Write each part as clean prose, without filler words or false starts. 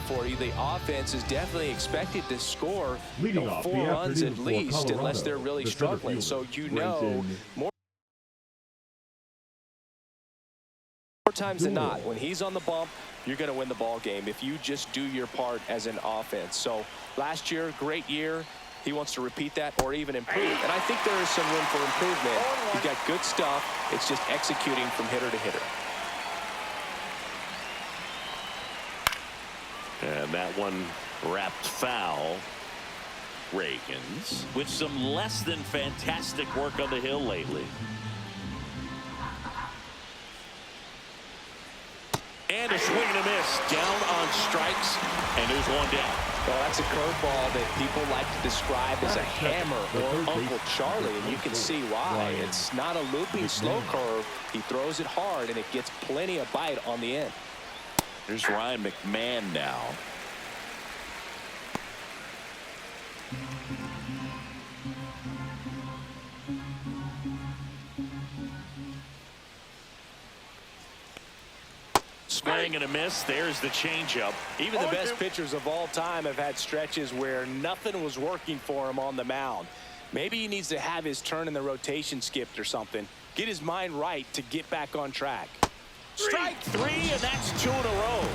for you. The offense is definitely expected to score 4 runs at least, unless they're really struggling. So more times than not, when he's on the bump, you're going to win the ball game if you just do your part as an offense. So last year, great year. He wants to repeat that or even improve. And I think there is some room for improvement. He's got good stuff. It's just executing from hitter to hitter. And that one wrapped foul. Reagans with some less than fantastic work on the hill lately. And a swing and a miss. Down on strikes, and there's one down. Well, that's a curveball that people like to describe as a hammer or Uncle Charlie, and you can see why. It's not a looping slow curve. He throws it hard, and it gets plenty of bite on the end. Here's Ryan McMahon now. Swing and a miss. There's the changeup. Even the best pitchers of all time have had stretches where nothing was working for him on the mound. Maybe he needs to have his turn in the rotation skipped or something. Get his mind right to get back on track. Strike 3, and that's 2 in a row.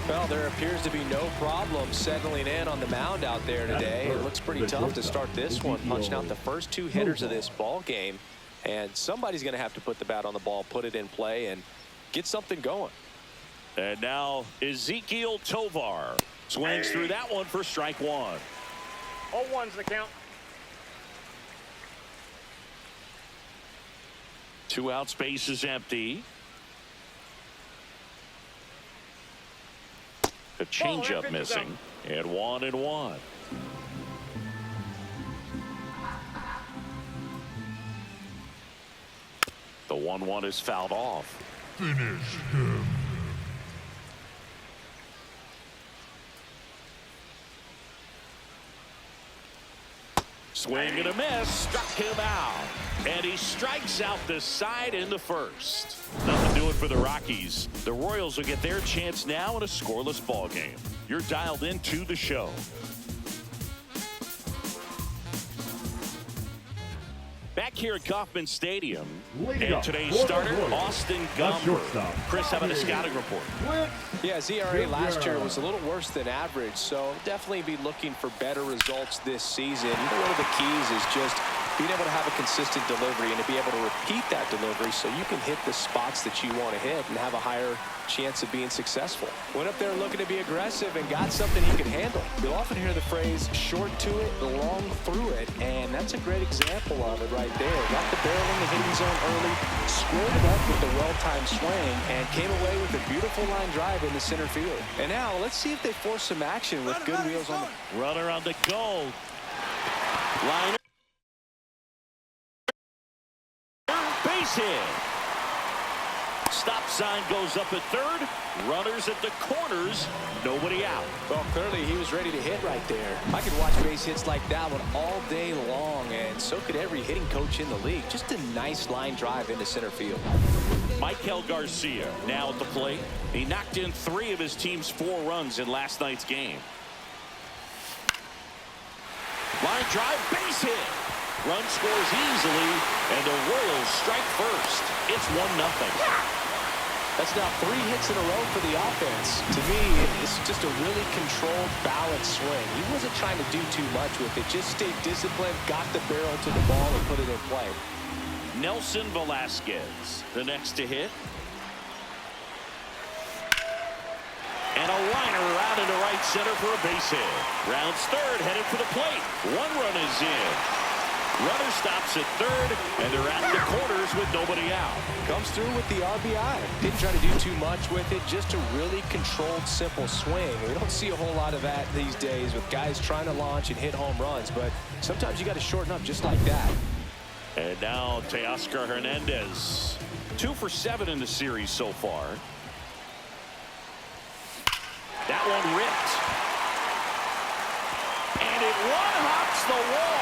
Well, there appears to be no problem settling in on the mound out there today. It looks pretty tough to start this one, punching out the first 2 hitters of this ball game. And somebody's going to have to put the bat on the ball, put it in play, and get something going. And now Ezekiel Tovar swings through that one for strike 1. 0-1's the count. 2 out, space is empty. The changeup missing, and 1-1. The 1-1 is fouled off. Finish him. Swing and a miss, struck him out. And he strikes out the side in the first. Nothing doing for the Rockies. The Royals will get their chance now in a scoreless ball game. You're dialed into the show. Back here at Kauffman Stadium, and today's starter, Austin Gomber. Chris, how about a scouting report? Yeah, his ERA last year was a little worse than average, so definitely be looking for better results this season. One of the keys is just being able to have a consistent delivery and to be able to repeat that delivery so you can hit the spots that you want to hit and have a higher chance of being successful. Went up there looking to be aggressive and got something he can handle. You'll often hear the phrase short to it, long through it, and that's a great example of it right there. Got the barrel in the hitting zone early, squared it up with a well-timed swing, and came away with a beautiful line drive into center field. And now let's see if they force some action with good wheels on the runner on the goal. Liner. Base hit. Stop sign goes up at third. Runners at the corners. Nobody out. Well, clearly he was ready to hit right there. I could watch base hits like that one all day long, and so could every hitting coach in the league. Just a nice line drive into center field. Michael Garcia now at the plate. He knocked in 3 of his team's 4 runs in last night's game. Line drive, base hit. Run scores easily, and the Royals strike first. It's 1-0. That's now 3 hits in a row for the offense. To me, it's just a really controlled, balanced swing. He wasn't trying to do too much with it. Just stayed disciplined, got the barrel to the ball, and put it in play. Nelson Velasquez, the next to hit. And a liner out into right center for a base hit. Rounds third, headed for the plate. 1 run is in. Runner stops at third, and they're at the corners with nobody out. Comes through with the RBI. Didn't try to do too much with it, just a really controlled, simple swing. We don't see a whole lot of that these days with guys trying to launch and hit home runs, but sometimes you got to shorten up just like that. And now Teoscar Hernandez. 2 for 7 in the series so far. That one ripped. And it one-hops the wall.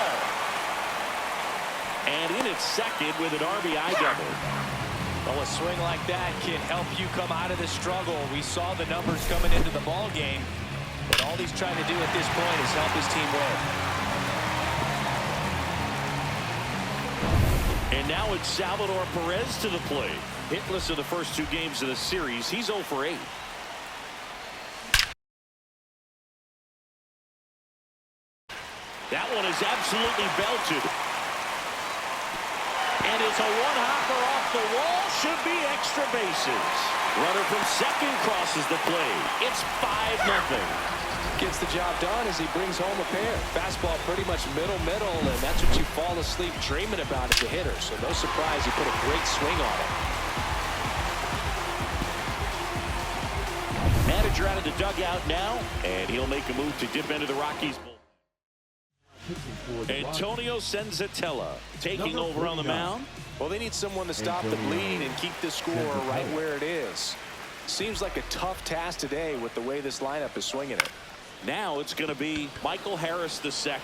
And in its second with an RBI double. Oh, a swing like that can help you come out of this struggle. We saw the numbers coming into the ball game, but all he's trying to do at this point is help his team win. And now it's Salvador Perez to the plate. Hitless in the first 2 games of the series. He's 0 for 8. That one is absolutely belted. And it's a one-hopper off the wall. Should be extra bases. Runner from second crosses the plate. It's 5-0. Gets the job done as he brings home a pair. Fastball pretty much middle, and that's what you fall asleep dreaming about as a hitter. So no surprise he put a great swing on it. Manager out of the dugout now, and he'll make a move to dip into the Rockies. Antonio Senzatella taking over on the mound. Well, they need someone to stop the bleed and keep the score right where it is. Seems like a tough task today with the way this lineup is swinging it. Now it's going to be Michael Harris II.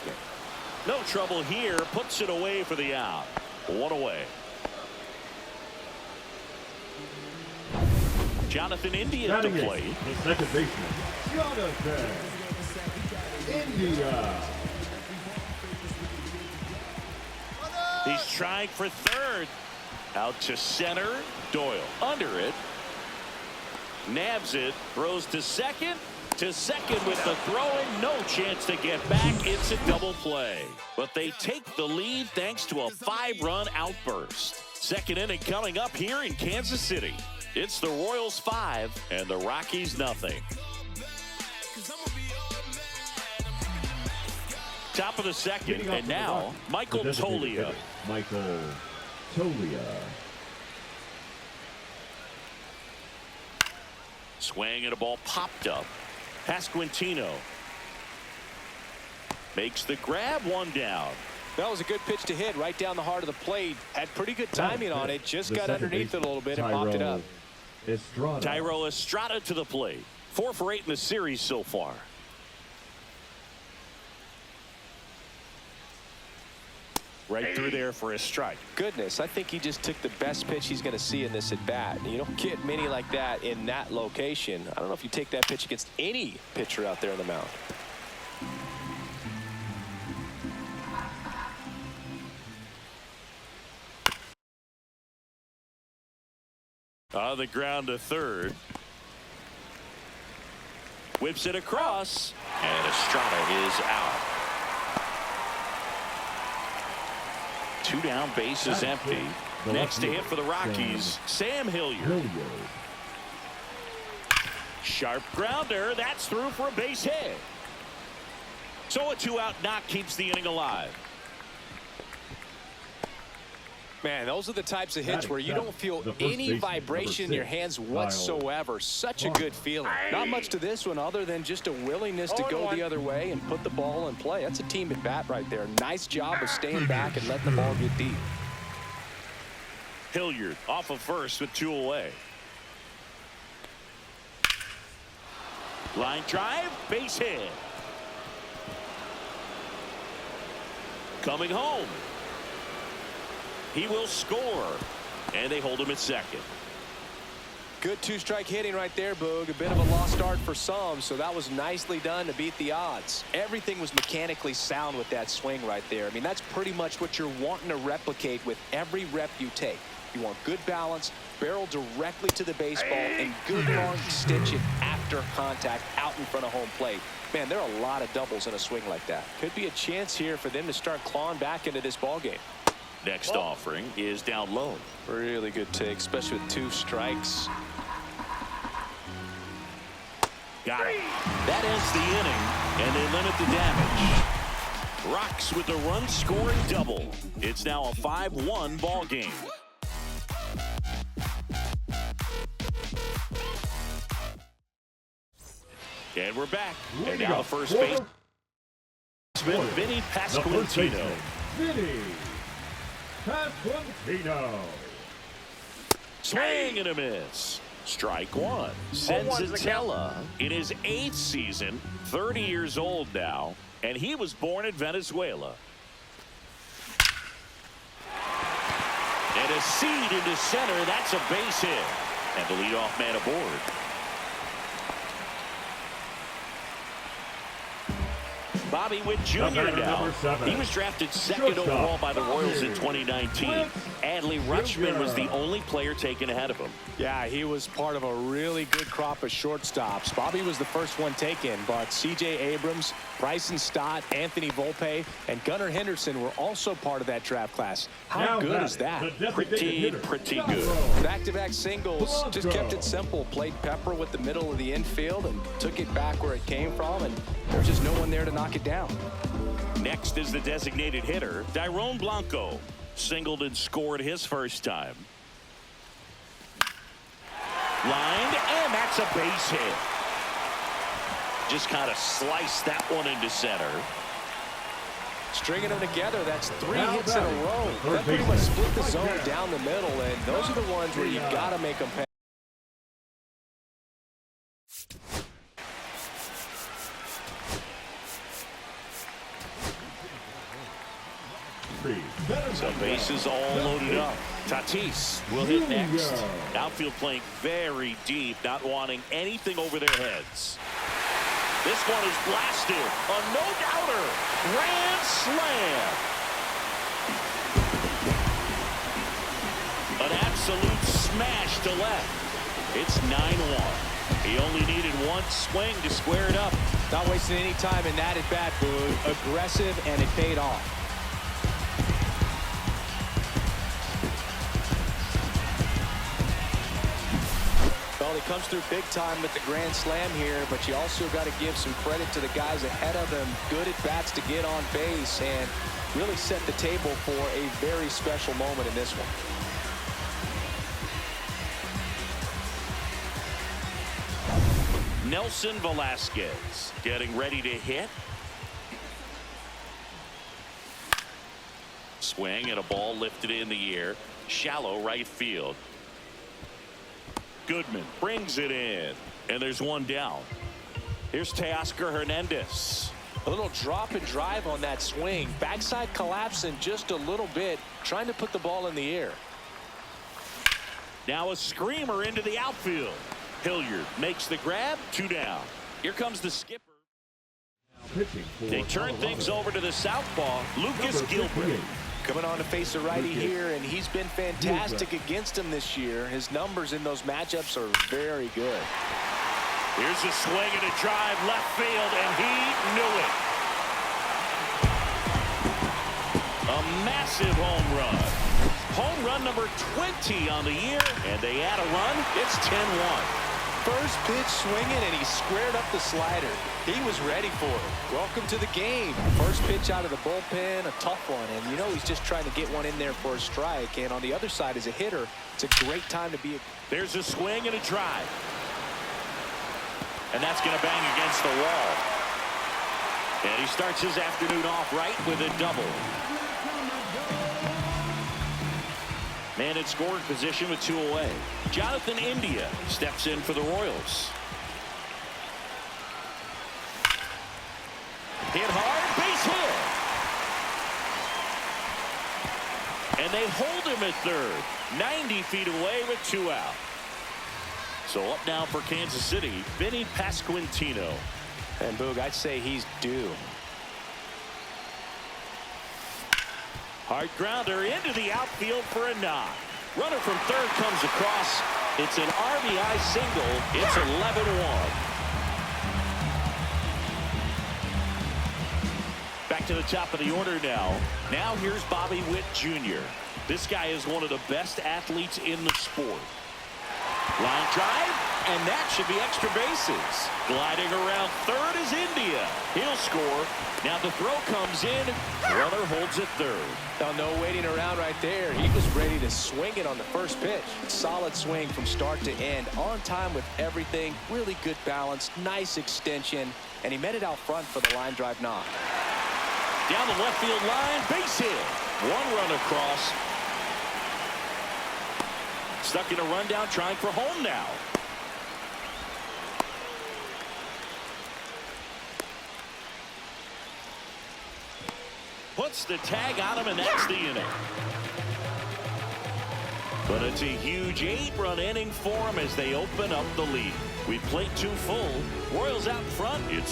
No trouble here. Puts it away for the out. 1 away. Jonathan India to play. The second baseman, Jonathan India. He's trying for third. Out to center. Doyle under it. Nabs it. Throws to second. To second with the throw-in. No chance to get back. It's a double play. But they take the lead thanks to a 5-run outburst. Second inning coming up here in Kansas City. It's the Royals 5 and the Rockies nothing. Top of the second, and now Michael Toglia. Michael Toglia. Swing and a ball popped up. Pasquantino makes the grab. 1 down. That was a good pitch to hit right down the heart of the plate. Had pretty good timing on it. Just got underneath it a little bit and popped it up. Thairo Estrada to the plate. 4 for 8 in the series so far. Right through there for a strike. Goodness, I think he just took the best pitch he's going to see in this at bat. You don't get many like that in that location. I don't know if you take that pitch against any pitcher out there on the mound. On the ground to third. Whips it across. And Estrada is out. 2 down, base is empty. Next to hit for the Rockies, Sam Hilliard. Sharp grounder. That's through for a base hit. So a 2-out knock keeps the inning alive. Man, those are the types of hits where you don't feel any vibration in your hands whatsoever. Such a good feeling. Not much to this one other than just a willingness to go the other way and put the ball in play. That's a team at bat right there. Nice job of staying back and letting the ball get deep. Hilliard off of first with 2 away. Line drive, base hit. Coming home. He will score, and they hold him at second. Good 2-strike hitting right there, Boog. A bit of a lost start for some, so that was nicely done to beat the odds. Everything was mechanically sound with that swing right there. I mean, that's pretty much what you're wanting to replicate with every rep you take. You want good balance, barrel directly to the baseball, and good long extension after contact out in front of home plate. Man, there are a lot of doubles in a swing like that. Could be a chance here for them to start clawing back into this ball game. Next offering is down low. Really good take, especially with 2 strikes. Got it. That ends the inning, and they limit the damage. Rocks with the run-scoring double. It's now a 5-1 ball game. And we're back. And now the first base. Vinny Pasquantino. Vinny Pasquantino. Swing and a miss. Strike 1. Senzatella in his 8th season, 30 years old now, and he was born in Venezuela. And a seed into center. That's a base hit. And the leadoff man aboard. Bobby Witt Jr. now. He was drafted second overall by the Royals in 2019. Adley Rutschman was the only player taken ahead of him. Yeah, he was part of a really good crop of shortstops. Bobby was the first one taken, but C.J. Abrams, Bryson Stott, Anthony Volpe, and Gunnar Henderson were also part of that draft class. How good is that? Pretty good. Back-to-back singles, just kept it simple. Played pepper with the middle of the infield and took it back where it came from, and there's just no one there to knock it down. Next is the designated hitter, Dairon Blanco. Singled and scored his first time. Lined, and that's a base hit. Just kind of sliced that one into center. Stringing them together, that's 3 hits in a row. That pretty much split the zone down the middle, and those are the ones where you've got to make them pay. So bases all loaded up. Tatis will hit next. Outfield playing very deep, not wanting anything over their heads. This one is blasted. A no-doubter. Grand slam. An absolute smash to left. It's 9-1. He only needed one swing to square it up. Not wasting any time in that at-bat, Boog. Aggressive, and it paid off. Well, he comes through big time with the grand slam here, but you also got to give some credit to the guys ahead of him. Good at-bats to get on base and really set the table for a very special moment in this one. Nelson Velasquez getting ready to hit. Swing and a ball lifted in the air. Shallow right field. Goodman brings it in, and there's one down. Here's Teoscar Hernandez. A little drop and drive on that swing. Backside collapsing just a little bit, trying to put the ball in the air. Now a screamer into the outfield. Hilliard makes the grab. 2 down. Here comes the skipper. They turn things over to the southpaw, Lucas Gilbert. Coming on to face a righty here, and he's been fantastic against him this year. His numbers in those matchups are very good. Here's a swing and a drive left field, and he knew it. A massive home run. Home run number 20 on the year, and they add a run. It's 10-1. First pitch swinging, and he squared up the slider. He was ready for it. Welcome to the game. First pitch out of the bullpen, a tough one. And you know he's just trying to get one in there for a strike. And on the other side, as a hitter, it's a great time to be. There's a swing and a drive. And that's going to bang against the wall. And he starts his afternoon off right with a double. Man in scoring position with 2 away. Jonathan India steps in for the Royals. Hit hard, base hit. And they hold him at third. 90 feet away with 2 out. So up now for Kansas City, Vinny Pasquantino. And Boog, I'd say he's due. Hard grounder into the outfield for a knock. Runner from third comes across. It's an RBI single. It's 11-1. Back to the top of the order now. Now here's Bobby Witt Jr. This guy is one of the best athletes in the sport. Line drive, and that should be extra bases. Gliding around third is India. He'll score. Now the throw comes in. Runner holds at third. Now, no waiting around right there. He was ready to swing it on the first pitch. Solid swing from start to end. On time with everything. Really good balance. Nice extension. And he met it out front for the line drive knock. Down the left field line. Base hit. 1 run across. Stuck in a rundown, trying for home now. Puts the tag on him, and that's the inning. But it's a huge 8-run inning for them as they open up the lead. We played 2 full. Royals out front. It's